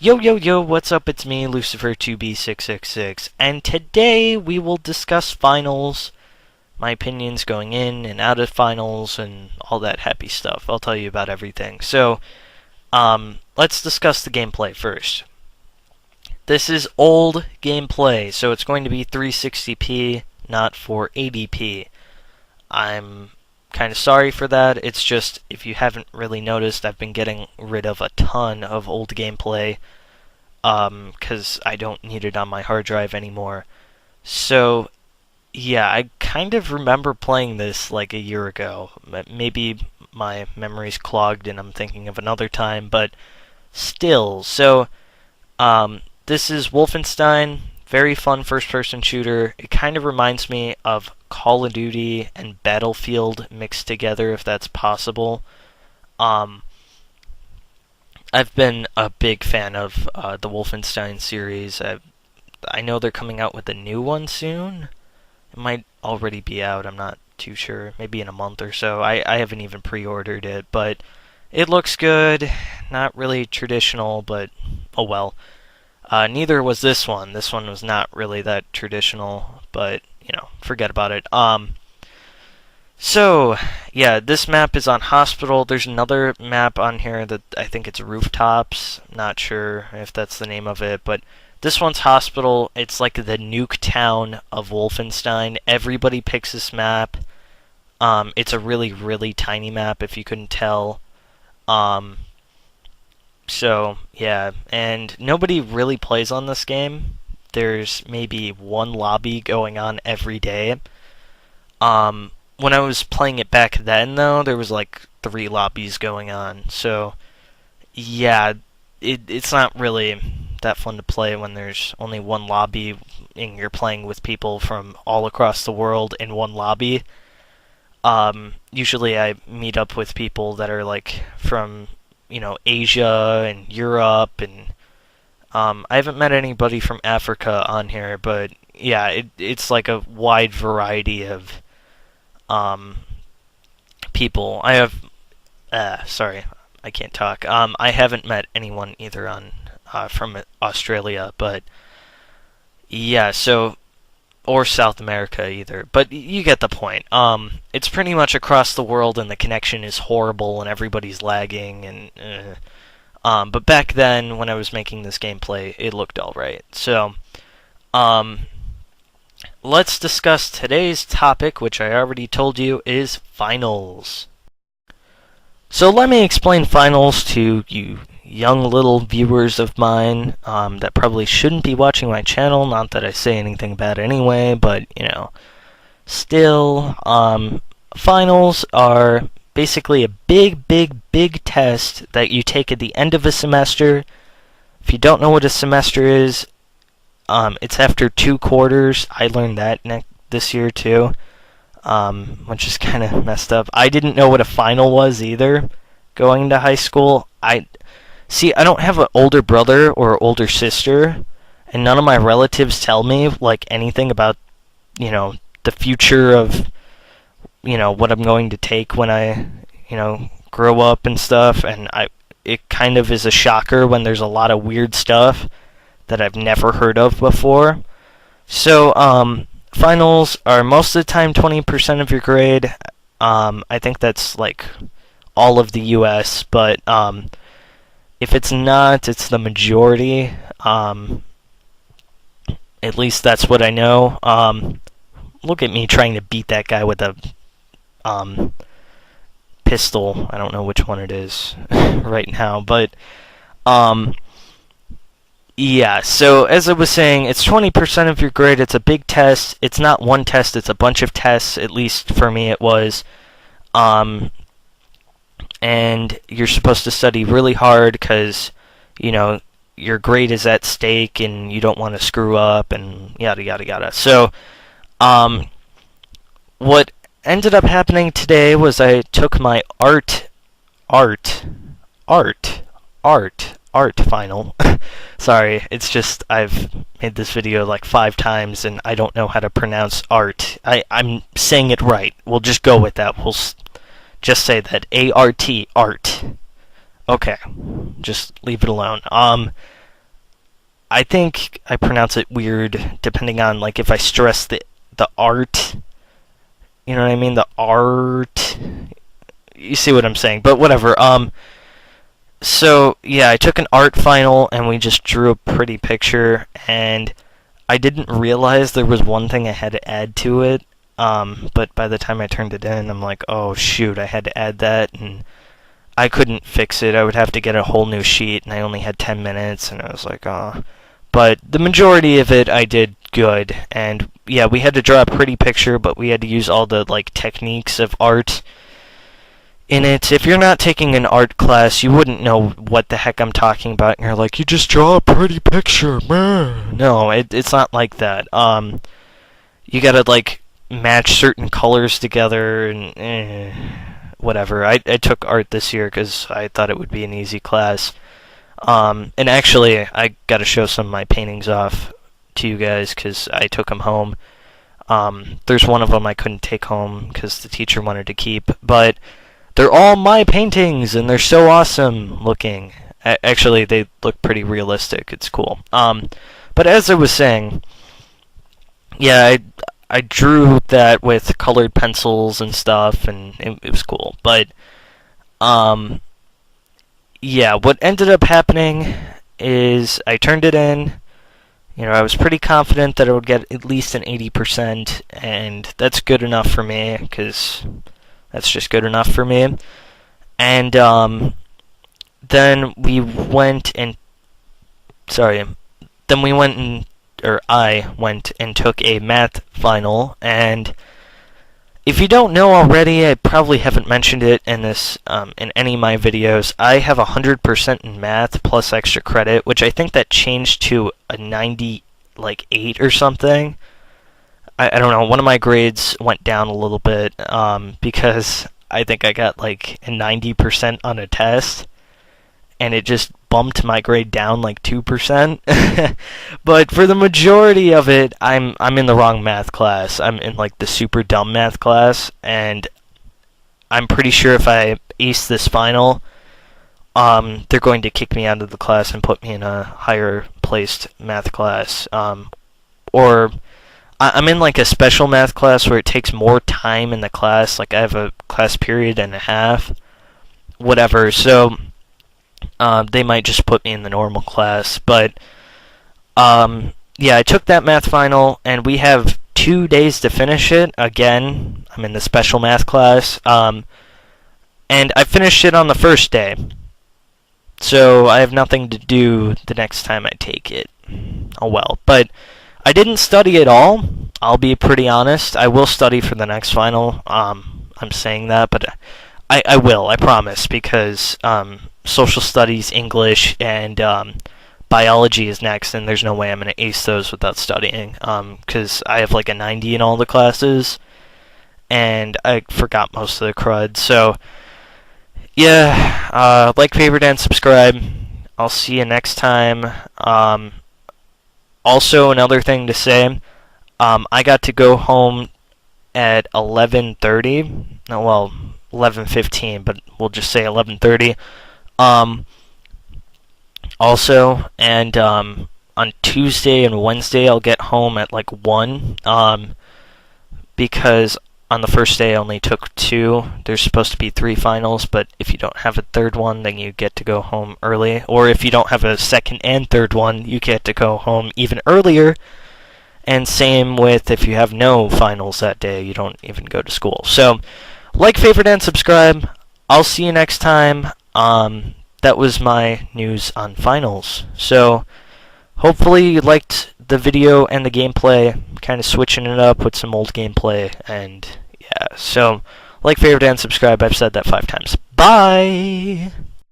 Yo, yo, yo, what's up? It's me, Lucifer2B666, and today we will discuss finals, my opinions going in and out of finals, and all that happy stuff. I'll tell you about everything. So, let's discuss the gameplay first. This is old gameplay, so it's going to be 360p, not 480p. I'm kind of sorry for that. It's just, if you haven't really noticed, I've been getting rid of a ton of old gameplay because I don't need it on my hard drive anymore. So, yeah, I kind of remember playing this like a year ago. Maybe my memory's clogged and I'm thinking of another time, but still. So, this is Wolfenstein. Very fun first-person shooter. It kind of reminds me of Call of Duty and Battlefield mixed together, if that's possible. I've been a big fan of the Wolfenstein series. I know they're coming out with a new one soon. It might already be out, I'm not too sure. Maybe in a month or so. I haven't even pre-ordered it, but it looks good. Not really traditional, but oh well. Neither was this one. This one was not really that traditional, but, forget about it. So, yeah, this map is on Hospital. There's another map on here that I think it's Rooftops. Not sure if that's the name of it, but this one's Hospital. It's like the nuke town of Wolfenstein. Everybody picks this map. It's a really, really tiny map, if you couldn't tell. So, yeah, and nobody really plays on this game. There's maybe one lobby going on every day. When I was playing it back then, though, there was like 3 lobbies going on. So, yeah, it's not really that fun to play when there's only one lobby and you're playing with people from all across the world in one lobby. Usually I meet up with people that are like from Asia and Europe, and I haven't met anybody from Africa on here, but yeah, it's like a wide variety of people. I have, sorry, I can't talk. I haven't met anyone either from Australia, but yeah, so, or South America either, but you get the point. It's pretty much across the world, and the connection is horrible, and everybody's lagging, and but back then, when I was making this gameplay, it looked alright. So, let's discuss today's topic, which I already told you is finals. So let me explain finals to you young little viewers of mine that probably shouldn't be watching my channel. Not that I say anything bad anyway, but, still, finals are basically a big, big, big test that you take at the end of a semester. If you don't know what a semester is, it's after 2 quarters. I learned that this year too, which is kind of messed up. I didn't know what a final was either going into high school. I don't have an older brother or older sister, and none of my relatives tell me like anything about, the future of, what I'm going to take when I, grow up and stuff, and it kind of is a shocker when there's a lot of weird stuff that I've never heard of before. So, finals are most of the time 20% of your grade. I think that's like all of the US, but if it's not, it's the majority. At least that's what I know. Look at me trying to beat that guy with a pistol. I don't know which one it is right now, but yeah, so as I was saying, it's 20% of your grade. It's a big test. It's not one test, it's a bunch of tests. At least for me it was. And you're supposed to study really hard because, your grade is at stake and you don't want to screw up and yada, yada, yada. So, what ended up happening today was I took my art final. Sorry, it's just I've made this video like 5 times and I don't know how to pronounce art. I'm saying it right. We'll just go with that. We'll just say that A-R-T, art. Okay, just leave it alone. I think I pronounce it weird depending on like if I stress the art. You know what I mean? The art. You see what I'm saying? But whatever. So yeah, I took an art final and we just drew a pretty picture, and I didn't realize there was one thing I had to add to it. But by the time I turned it in, I'm like, oh shoot, I had to add that, and I couldn't fix it. I would have to get a whole new sheet, and I only had 10 minutes, and I was like, oh. But the majority of it I did good, and yeah, we had to draw a pretty picture, but we had to use all the like techniques of art in it. If you're not taking an art class, you wouldn't know what the heck I'm talking about, and you're like, you just draw a pretty picture, man. No, it's not like that. You gotta like match certain colors together, and whatever. I took art this year because I thought it would be an easy class. And actually, I gotta show some of my paintings off to you guys because I took them home. There's one of them I couldn't take home because the teacher wanted to keep, but they're all my paintings, and they're so awesome looking. Actually, they look pretty realistic. It's cool. But as I was saying, yeah, I drew that with colored pencils and stuff, and it was cool. But, yeah, what ended up happening is I turned it in. You know, I was pretty confident that I would get at least an 80%, and that's good enough for me, because that's just good enough for me. And then we went and I went and took a math final, and if you don't know already, I probably haven't mentioned it in this in any of my videos. I have 100% in math plus extra credit, which I think that changed to a 98 or something. I don't know, one of my grades went down a little bit because I think I got like a 90% on a test, and it just bumped my grade down like 2%. But for the majority of it, I'm in the wrong math class. I'm in like the super dumb math class, and I'm pretty sure if I ace this final, they're going to kick me out of the class and put me in a higher placed math class. Or I'm in like a special math class where it takes more time in the class. Like I have a class period and a half, whatever. So they might just put me in the normal class. But yeah, I took that math final, and we have 2 days to finish it. Again, I'm in the special math class, and I finished it on the first day. So I have nothing to do the next time I take it. Oh well. But I didn't study at all. I'll be pretty honest. I will study for the next final. I'm saying that, but I will. I promise, because social studies, English, and biology is next, and there's no way I'm going to ace those without studying. Because I have like a 90 in all the classes, and I forgot most of the crud. So yeah, like, favorite, and subscribe. I'll see you next time. Also, another thing to say, I got to go home at 11:30. No, well, 11:15, but we'll just say 11:30. Also, and on Tuesday and Wednesday, I'll get home at like 1. Because on the first day I only took 2. There's supposed to be 3 finals, but if you don't have a third one, then you get to go home early. Or if you don't have a second and third one, you get to go home even earlier. And same with if you have no finals that day, you don't even go to school. So, like, favorite, and subscribe. I'll see you next time. That was my news on finals. So, hopefully you liked the video and the gameplay, kind of switching it up with some old gameplay, and yeah, so like, favorite, and subscribe. I've said that 5 times. Bye!